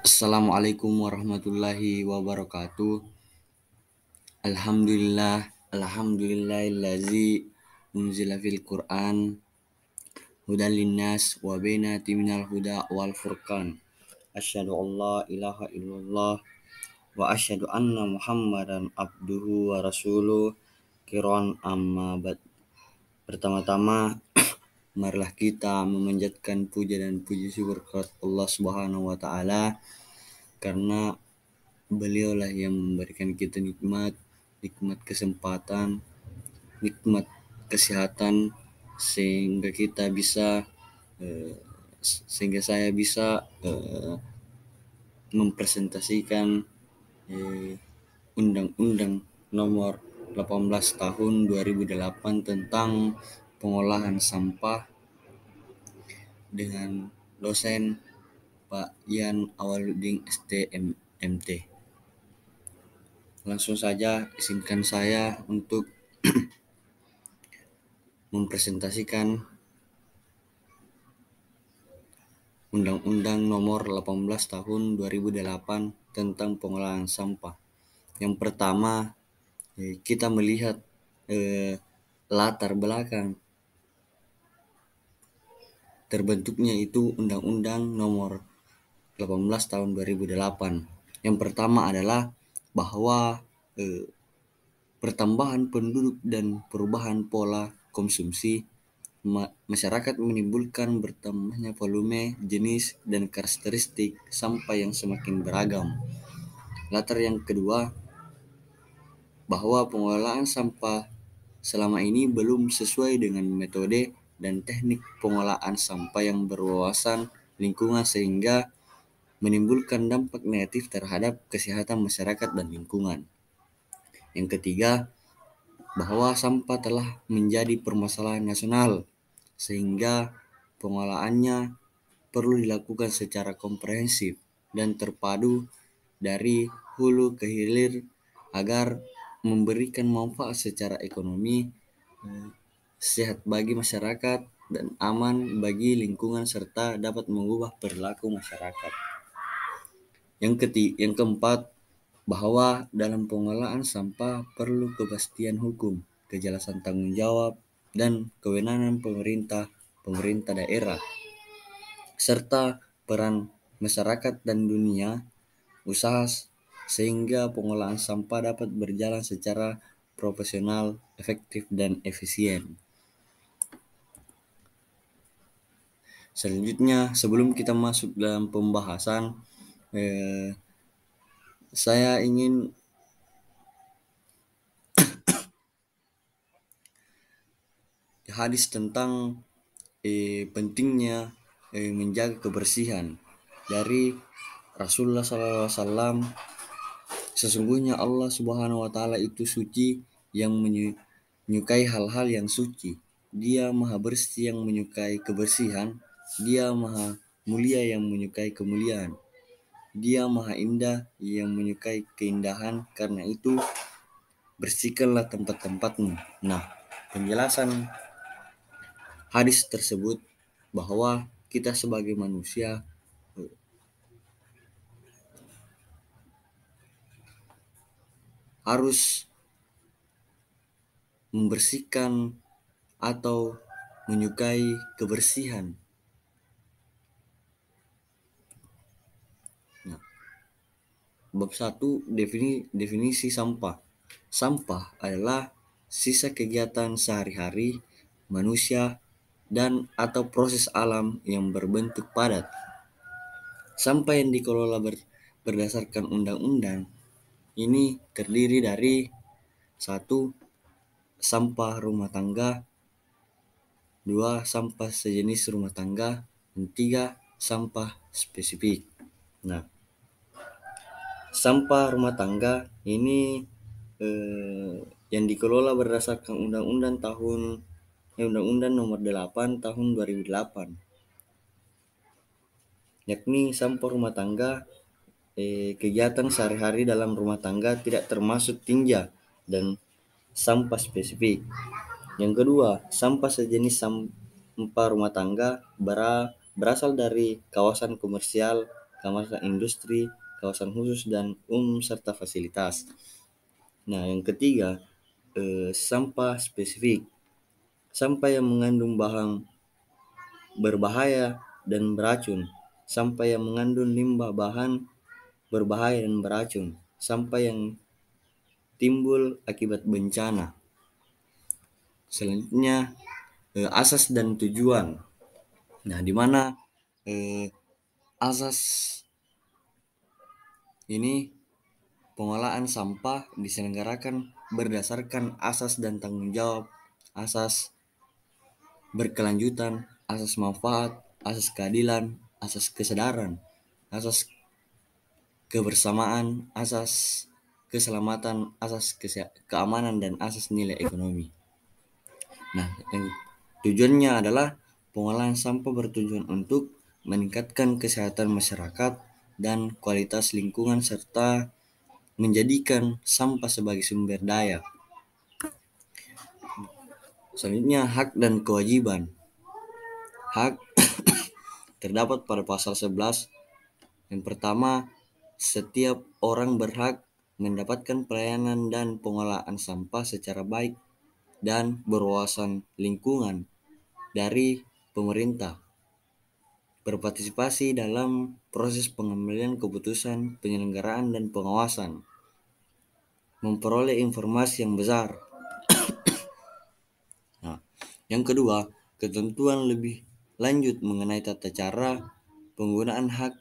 Assalamualaikum warahmatullahi wabarakatuh. Alhamdulillahillazi unzila fil Qur'an hudan linnas wa bainatin minal huda wal furqan. Asyhadu an la ilaha illallah wa asyhadu anna Muhammadan abduhu wa rasuluh. Kiron amma ba'd. Pertama-tama marilah kita memanjatkan puja dan puji syukur kepada Allah Subhanahu wa taala karena beliaulah yang memberikan kita nikmat kesempatan, nikmat kesehatan sehingga kita bisa sehingga saya bisa mempresentasikan Undang-Undang Nomor 18 Tahun 2008 tentang pengolahan sampah dengan dosen Pak Ian Awaludin STMMT. Langsung saja izinkan saya untuk mempresentasikan Undang-Undang Nomor 18 Tahun 2008 tentang pengolahan sampah. Yang pertama, kita melihat latar belakang terbentuknya itu Undang-Undang Nomor 18 Tahun 2008. Yang pertama adalah bahwa pertambahan penduduk dan perubahan pola konsumsi masyarakat menimbulkan bertambahnya volume, jenis, dan karakteristik sampah yang semakin beragam. Latar yang kedua, bahwa pengolahan sampah selama ini belum sesuai dengan metode dan teknik pengolahan sampah yang berwawasan lingkungan sehingga menimbulkan dampak negatif terhadap kesehatan masyarakat dan lingkungan. Yang ketiga, bahwa sampah telah menjadi permasalahan nasional sehingga pengolahannya perlu dilakukan secara komprehensif dan terpadu dari hulu ke hilir agar memberikan manfaat secara ekonomi, sehat bagi masyarakat, dan aman bagi lingkungan serta dapat mengubah perilaku masyarakat. Yang keempat, bahwa dalam pengolahan sampah perlu kepastian hukum, kejelasan tanggung jawab, dan kewenangan pemerintah daerah, serta peran masyarakat dan dunia usaha sehingga pengolahan sampah dapat berjalan secara profesional, efektif, dan efisien. Selanjutnya, sebelum kita masuk dalam pembahasan, saya ingin hadis tentang pentingnya menjaga kebersihan dari Rasulullah SAW. Sesungguhnya Allah Subhanahu wa taala itu suci yang menyukai hal-hal yang suci. Dia maha bersih yang menyukai kebersihan. Dia maha mulia yang menyukai kemuliaan. Dia maha indah yang menyukai keindahan. Karena itu bersihkanlah tempat-tempatmu. Nah, penjelasan hadis tersebut bahwa kita sebagai manusia harus membersihkan atau menyukai kebersihan. Nah, bab 1, definisi sampah. Sampah adalah sisa kegiatan sehari-hari manusia dan atau proses alam yang berbentuk padat. Sampah yang dikelola berdasarkan undang-undang ini terdiri dari 1. Sampah rumah tangga, 2. Sampah sejenis rumah tangga, dan 3. Sampah spesifik. Nah, sampah rumah tangga ini yang dikelola berdasarkan Undang-Undang Nomor 8 Tahun 2008, yakni sampah rumah tangga kegiatan sehari-hari dalam rumah tangga tidak termasuk tinja dan sampah spesifik. Yang kedua, sampah sejenis sampah rumah tangga berasal dari kawasan komersial kawasan industri, kawasan khusus dan umum serta fasilitas. Nah, yang ketiga, sampah spesifik. Sampah yang mengandung bahan berbahaya dan beracun. Sampah yang mengandung limbah bahan berbahaya dan beracun. Sampah yang timbul akibat bencana. Selanjutnya, asas dan tujuan. Nah, di mana asas ini pengolahan sampah diselenggarakan berdasarkan asas dan tanggung jawab, asas berkelanjutan, asas manfaat, asas keadilan, asas kesadaran, asas kebersamaan, asas keselamatan, asas keamanan, dan asas nilai ekonomi. Nah, yang tujuannya adalah pengolahan sampah bertujuan untuk meningkatkan kesehatan masyarakat dan kualitas lingkungan serta menjadikan sampah sebagai sumber daya. Selanjutnya, hak dan kewajiban. Hak terdapat pada pasal 11. Yang pertama, setiap orang berhak mendapatkan pelayanan dan pengolahan sampah secara baik dan berwawasan lingkungan dari pemerintah, berpartisipasi dalam proses pengambilan keputusan, penyelenggaraan, dan pengawasan, memperoleh informasi yang besar. Nah, yang kedua, ketentuan lebih lanjut mengenai tata cara penggunaan hak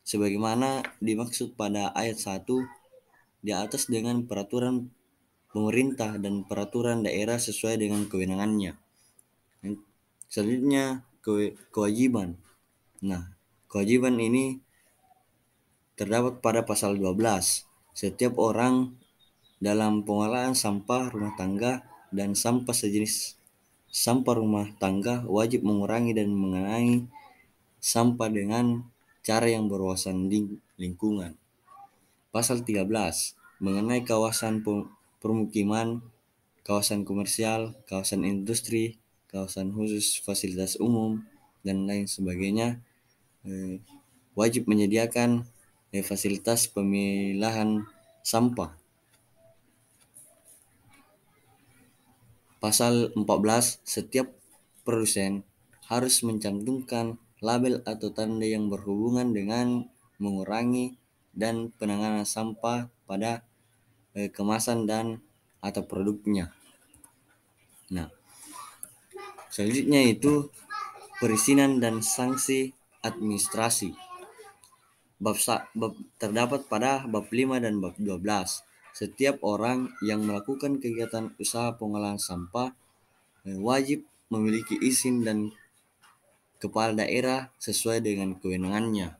sebagaimana dimaksud pada ayat 1 di atas dengan peraturan pemerintah dan peraturan daerah sesuai dengan kewenangannya. Selanjutnya, kewajiban. Nah, kewajiban ini terdapat pada pasal 12. Setiap orang dalam pengolahan sampah rumah tangga dan sampah sejenis sampah rumah tangga wajib mengurangi dan mengenai sampah dengan cara yang berwawasan lingkungan. Pasal 13 mengenai kawasan permukiman, kawasan komersial, kawasan industri, kawasan khusus fasilitas umum, dan lain sebagainya, wajib menyediakan fasilitas pemilahan sampah. Pasal 14, setiap produsen harus mencantumkan label atau tanda yang berhubungan dengan mengurangi dan penanganan sampah pada kemasan dan atau produknya. Nah, selanjutnya itu perizinan dan sanksi administrasi. Bab terdapat pada bab 5 dan bab 12. Setiap orang yang melakukan kegiatan usaha pengolahan sampah wajib memiliki izin dan kepala daerah sesuai dengan kewenangannya.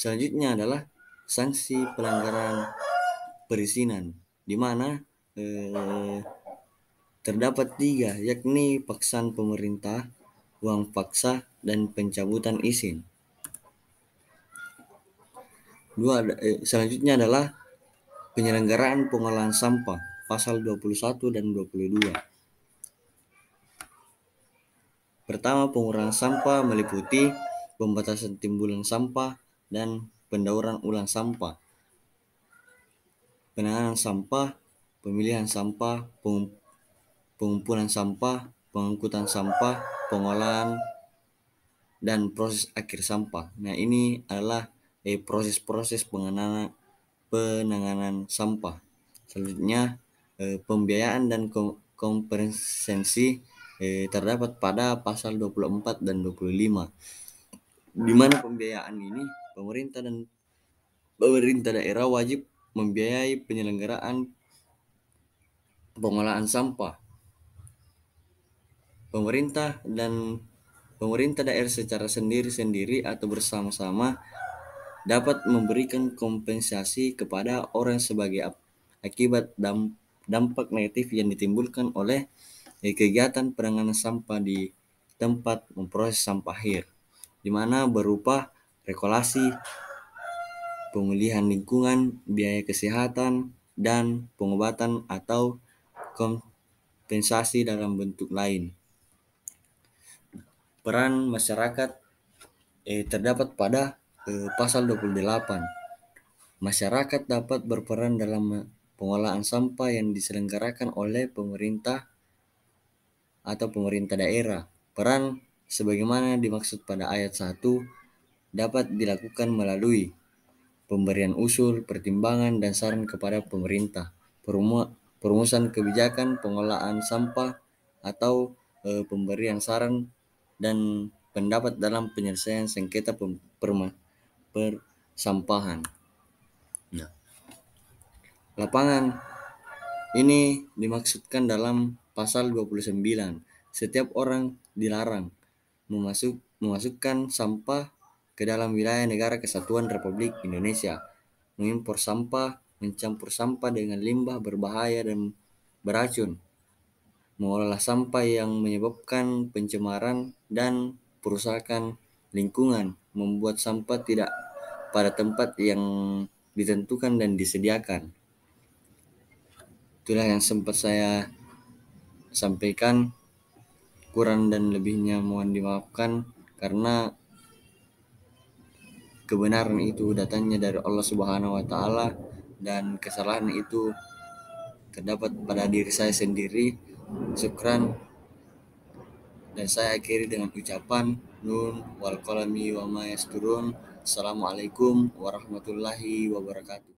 Selanjutnya adalah sanksi pelanggaran perizinan, di mana terdapat 3, yakni paksaan pemerintah, uang paksa, dan pencabutan izin. Selanjutnya adalah penyelenggaraan pengolahan sampah, pasal 21 dan 22. Pertama, pengurangan sampah meliputi pembatasan timbulan sampah dan pendauran ulang sampah, penanganan sampah, pemilihan sampah, pengumpulan sampah, pengangkutan sampah, pengolahan, dan proses akhir sampah. Nah, ini adalah proses-proses penanganan sampah. Selanjutnya, pembiayaan dan kompensasi terdapat pada pasal 24 dan 25. Di mana pembiayaan ini pemerintah daerah wajib membiayai penyelenggaraan pengolahan sampah. Pemerintah daerah secara sendiri-sendiri atau bersama-sama dapat memberikan kompensasi kepada orang sebagai akibat dampak negatif yang ditimbulkan oleh kegiatan penanganan sampah di tempat memproses sampah akhir, di mana berupa regulasi, pemulihan lingkungan, biaya kesehatan, dan pengobatan atau kompensasi dalam bentuk lain. Peran masyarakat terdapat pada pasal 28. Masyarakat dapat berperan dalam pengolahan sampah yang diselenggarakan oleh pemerintah atau pemerintah daerah. Peran sebagaimana dimaksud pada ayat 1 dapat dilakukan melalui pemberian usul, pertimbangan, dan saran kepada pemerintah, perumusan kebijakan pengolahan sampah, atau pemberian saran dan pendapat dalam penyelesaian sengketa persampahan. Nah, lapangan ini dimaksudkan dalam pasal 29. Setiap orang dilarang memasukkan sampah ke dalam wilayah negara kesatuan Republik Indonesia, mengimpor sampah, mencampur sampah dengan limbah berbahaya dan beracun, mengolah sampah yang menyebabkan pencemaran dan perusakan lingkungan, membuat sampah tidak pada tempat yang ditentukan dan disediakan. Itulah yang sempat saya sampaikan. Kurang dan lebihnya mohon dimaafkan, karena kebenaran itu datangnya dari Allah Subhanahu wa taala dan kesalahan itu terdapat pada diri saya sendiri. Syukran, dan saya akhiri dengan ucapan nun wal qalami wa ma yasturun. Assalamualaikum warahmatullahi wabarakatuh.